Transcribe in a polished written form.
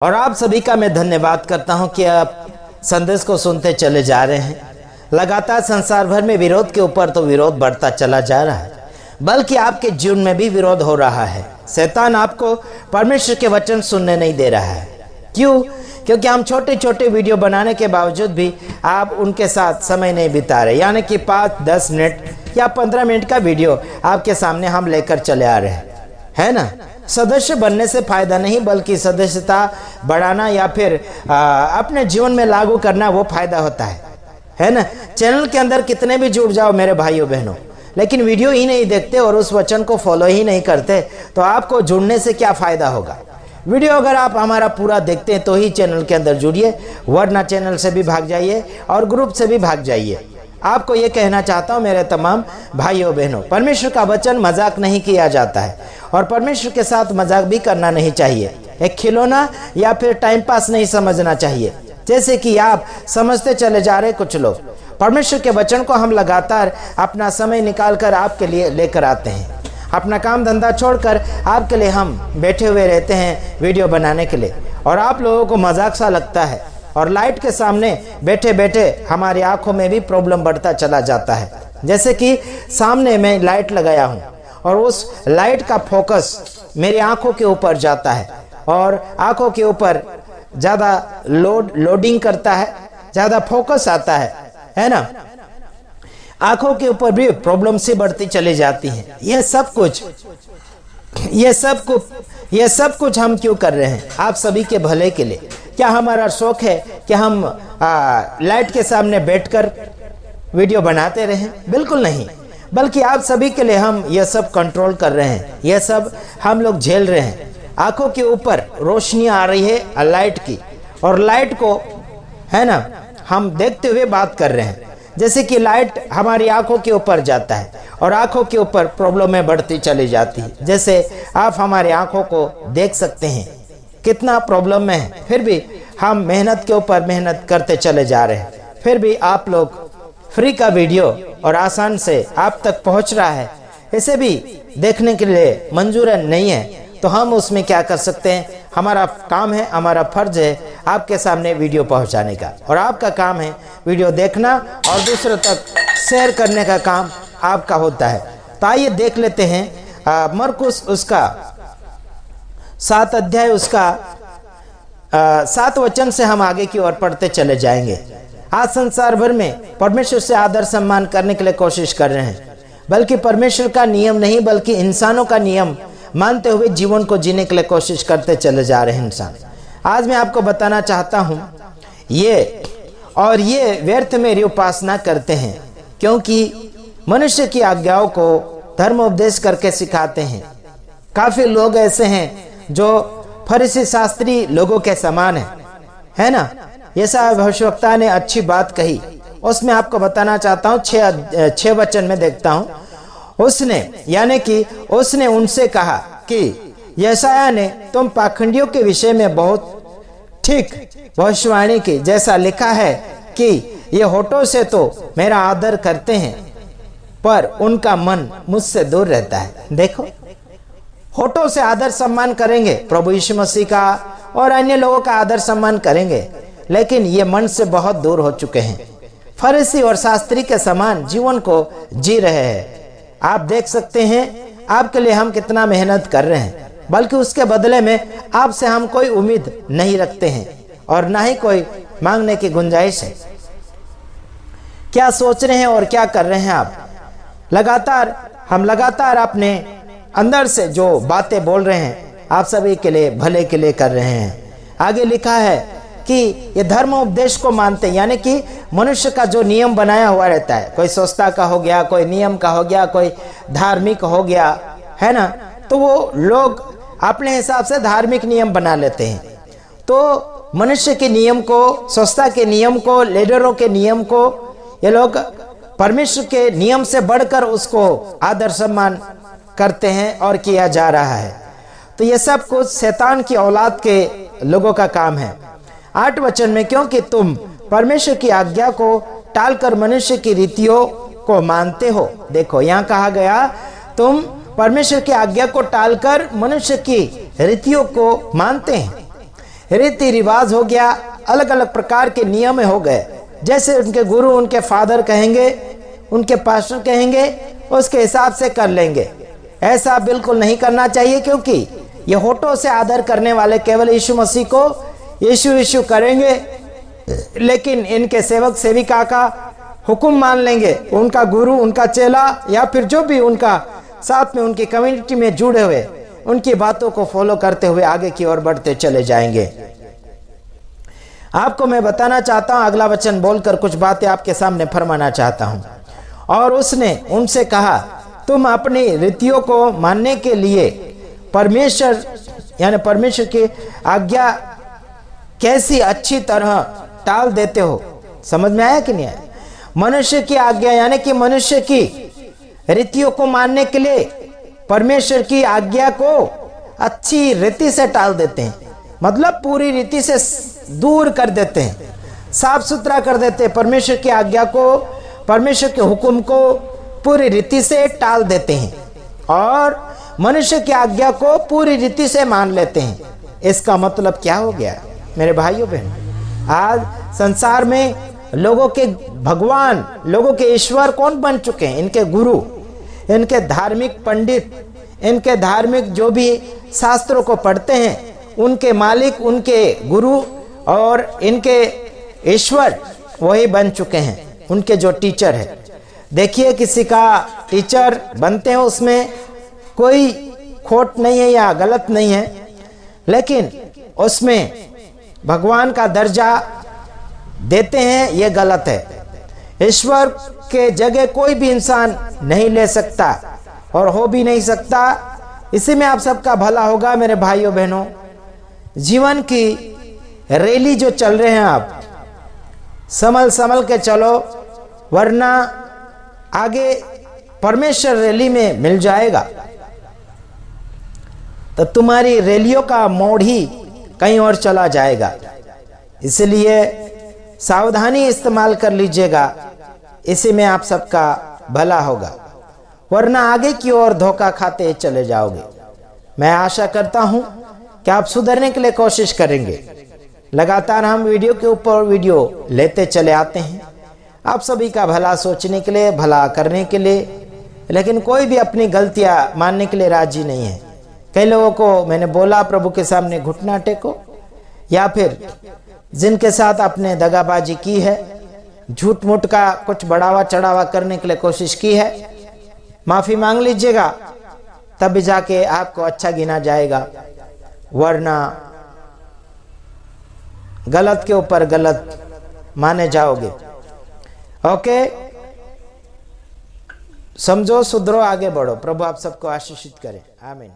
और आप सभी का मैं धन्यवाद करता हूं कि आप संदेश को सुनते चले जा रहे हैं। लगातार संसार भर में विरोध के ऊपर तो विरोध बढ़ता चला जा रहा है, बल्कि आपके जीवन में भी विरोध हो रहा है। शैतान आपको परमेश्वर के वचन सुनने नहीं दे रहा है। क्यों? क्योंकि हम छोटे छोटे वीडियो बनाने के बावजूद भी आप उनके साथ समय नहीं बिता रहे, यानी कि 5-10 मिनट या 15 मिनट का वीडियो आपके सामने हम लेकर चले आ रहे हैं, है ना। सदस्य बनने से फायदा नहीं, बल्कि सदस्यता बढ़ाना या फिर अपने जीवन में लागू करना, वो फायदा होता है ना। चैनल के अंदर कितने भी जुड़ जाओ मेरे भाइयों बहनों, लेकिन वीडियो ही नहीं देखते और उस वचन को फॉलो ही नहीं करते, तो आपको जुड़ने से क्या फायदा होगा। वीडियो अगर आप हमारा पूरा देखते हैं तो ही चैनल के अंदर जुड़िए, वरना चैनल से भी भाग जाइए और ग्रुप से भी भाग जाइए। आपको ये कहना चाहता हूँ मेरे तमाम भाइयों बहनों, परमेश्वर का वचन मजाक नहीं किया जाता है और परमेश्वर के साथ मजाक भी करना नहीं चाहिए। एक खिलौना या फिर टाइम पास नहीं समझना चाहिए, जैसे कि आप समझते चले जा रहे कुछ लोग। परमेश्वर के वचन को हम लगातार अपना समय निकाल कर आपके लिए लेकर आते हैं। अपना काम धंधा छोड़कर आपके लिए हम बैठे हुए रहते हैं वीडियो बनाने के लिए, और आप लोगों को मजाक सा लगता है और लाइट के सामने बैठे बैठे हमारी आंखों में भी प्रॉब्लम बढ़ता चला जाता है। जैसे कि सामने मैं लाइट लगाया हूँ और उस लाइट का फोकस मेरी आंखों के ऊपर जाता है और आंखों के ऊपर ज़्यादा लोडिंग करता है, ज़्यादा फोकस आता है ना। आंखों के ऊपर भी प्रॉब्लम से बढ़ती चली जाती हैं। ये सब कुछ हम क्यों कर रहे हैं? आप सभी के भले के लिए। क्या हमारा शौक है कि हम लाइट के सामने बैठकर वीडियो बनाते रहें? बिल्कुल नहीं, बल्कि आप सभी के लिए हम ये सब कंट्रोल कर रहे हैं, ये सब हम लोग झेल रहे हैं। आंखों के ऊपर रोशनी आ रही है लाइट की, और लाइट को, है ना, हम देखते हुए बात कर रहे हैं। जैसे कि लाइट हमारी आंखों के ऊपर जाता है और आंखों के ऊपर प्रॉब्लमें बढ़ती चली जाती है। जैसे आप हमारी आंखों को देख सकते हैं कितना प्रॉब्लम में है, फिर भी हम मेहनत के ऊपर मेहनत करते चले जा रहे हैं। फिर भी आप लोग फ्री का वीडियो और आसान से आप तक पहुंच रहा है, इसे भी देखने के लिए मंजूर नहीं है, तो हम उसमें क्या कर सकते हैं? हमारा काम है, हमारा फर्ज है आपके सामने वीडियो पहुंचाने का, और आपका काम है वीडियो देखना और दूसरों तक शेयर करने का काम आपका होता है। तो आइए देख लेते हैं मरकुस उसका 7 अध्याय उसका 7 वचन से हम आगे की ओर पढ़ते चले जाएंगे। आज संसार भर में परमेश्वर से आदर सम्मान करने के लिए कोशिश कर रहे हैं, बल्कि परमेश्वर का नियम नहीं बल्कि इंसानों का नियम मानते हुए जीवन को जीने के लिए कोशिश करते चले जा रहे हैं इंसान। आज मैं आपको बताना चाहता हूं, ये व्यर्थ मेरी उपासना करते हैं, क्योंकि मनुष्य की आज्ञाओं को धर्मोपदेश करके सिखाते हैं। काफी लोग ऐसे हैं जो फरीसी शास्त्री लोगों के समान है ना। ऐसा भविष्यवक्ता ने अच्छी बात कही, उसमें आपको बताना चाहता हूँ। 6 वचन में देखता हूँ। उसने उनसे कहा कि यशायाह ने तुम पाखंडियों के विषय में बहुत ठीक भविष्यवाणी की, जैसा लिखा है कि ये होठों से तो मेरा आदर करते हैं, पर उनका मन मुझसे दूर रहता है। देखो, होठों से आदर सम्मान करेंगे, प्रभु यीशु मसीह का और अन्य लोगों का आदर सम्मान करेंगे, लेकिन ये मन से बहुत दूर हो चुके हैं। फरीसी और शास्त्री के समान जीवन को जी रहे हैं। आप देख सकते हैं आपके लिए हम कितना मेहनत कर रहे हैं, बल्कि उसके बदले में आपसे हम कोई उम्मीद नहीं रखते हैं और ना ही कोई मांगने की गुंजाइश है। क्या सोच रहे हैं और क्या कर रहे हैं आप? हम लगातार अपने अंदर से जो बातें बोल रहे हैं आप सभी के लिए भले के लिए कर रहे हैं। आगे लिखा है कि ये धर्म उपदेश को मानते हैं, यानी कि मनुष्य का जो नियम बनाया हुआ रहता है, कोई स्वच्छता का हो गया, कोई नियम का हो गया, कोई धार्मिक हो गया, है ना। तो वो लोग अपने हिसाब से धार्मिक नियम बना लेते हैं। तो मनुष्य के नियम को, स्वच्छता के नियम को, लीडरों के नियम को ये लोग परमेश्वर के नियम से बढ़कर उसको आदर सम्मान करते हैं और किया जा रहा है। तो ये सब कुछ शैतान की औलाद के लोगों का काम है। 8 वचन में, क्योंकि तुम परमेश्वर की आज्ञा को टालकर मनुष्य की रीतियों को मानते हो। देखो, यहाँ कहा गया तुम परमेश्वर की आज्ञा को टालकर मनुष्य की रीतियों को मानते हैं। रीति रिवाज हो गया, अलग अलग प्रकार के नियम हो गए। जैसे उनके गुरु, उनके फादर कहेंगे, उनके पास्टर कहेंगे, उसके हिसाब से कर लेंगे। ऐसा बिल्कुल नहीं करना चाहिए, क्योंकि ये होठों से आदर करने वाले केवल यीशु मसीह को यीशु यीशु करेंगे, लेकिन इनके सेवक सेविका का हुक्म मान लेंगे। उनका गुरु, उनका चेला या फिर जो भी उनका साथ में उनकी कम्युनिटी में जुड़े हुए, उनकी बातों को फॉलो करते हुए आगे की ओर बढ़ते चले जाएंगे। आपको मैं बताना चाहता हूं, अगला वचन बोलकर कुछ बातें आपके सामने फरमाना चाहता हूं। और उसने उनसे कहा, तुम अपनी रीतियों को मानने के लिए परमेश्वर यानी परमेश्वर की आज्ञा कैसी अच्छी तरह टाल देते हो। समझ में आया कि नहीं आया? मनुष्य की आज्ञा यानी कि मनुष्य की रीतियों को मानने के लिए परमेश्वर की आज्ञा को अच्छी रीति से टाल देते हैं, मतलब पूरी रीति से दूर कर देते हैं, साफ सुथरा कर देते हैं। परमेश्वर की आज्ञा को, परमेश्वर के हुक्म को पूरी रीति से टाल देते हैं और मनुष्य की आज्ञा को पूरी रीति से मान लेते हैं। इसका मतलब क्या हो गया मेरे भाइयों बहनों? आज संसार में लोगों के भगवान, लोगों के ईश्वर कौन बन चुके हैं? इनके गुरु, इनके धार्मिक पंडित, इनके धार्मिक जो भी शास्त्रों को पढ़ते हैं, उनके मालिक, उनके गुरु और इनके ईश्वर वही बन चुके हैं, उनके जो टीचर है। देखिए, किसी का टीचर बनते हैं उसमें कोई खोट नहीं है या गलत नहीं है, लेकिन उसमें भगवान का दर्जा देते हैं, ये गलत है। ईश्वर के जगह कोई भी इंसान नहीं ले सकता और हो भी नहीं सकता। इसी में आप सबका भला होगा मेरे भाइयों बहनों। जीवन की रैली जो चल रहे हैं, आप संभल संभल के चलो, वरना आगे परमेश्वर रैली में मिल जाएगा तो तुम्हारी रैलियों का मोड़ ही कहीं और चला जाएगा। इसलिए सावधानी इस्तेमाल कर लीजिएगा, इसी में आप सबका भला होगा, वरना आगे की ओर धोखा खाते चले जाओगे। मैं आशा करता हूं कि आप सुधरने के लिए कोशिश करेंगे। लगातार हम वीडियो के ऊपर वीडियो लेते चले आते हैं, आप सभी का भला सोचने के लिए, भला करने के लिए, लेकिन कोई भी अपनी गलतियां मानने के लिए राजी नहीं है। कई लोगों को मैंने बोला प्रभु के सामने घुटना टेको, या फिर जिनके साथ आपने दगाबाजी की है, झूठ मूठ का कुछ बढ़ावा चढ़ावा करने के लिए कोशिश की है, माफी मांग लीजिएगा, तब भी जाके आपको अच्छा गिना जाएगा, वरना गलत के ऊपर गलत माने जाओगे। ओके, समझो, सुधरो, आगे बढ़ो। प्रभु आप सबको आशीषित करे। आमीन।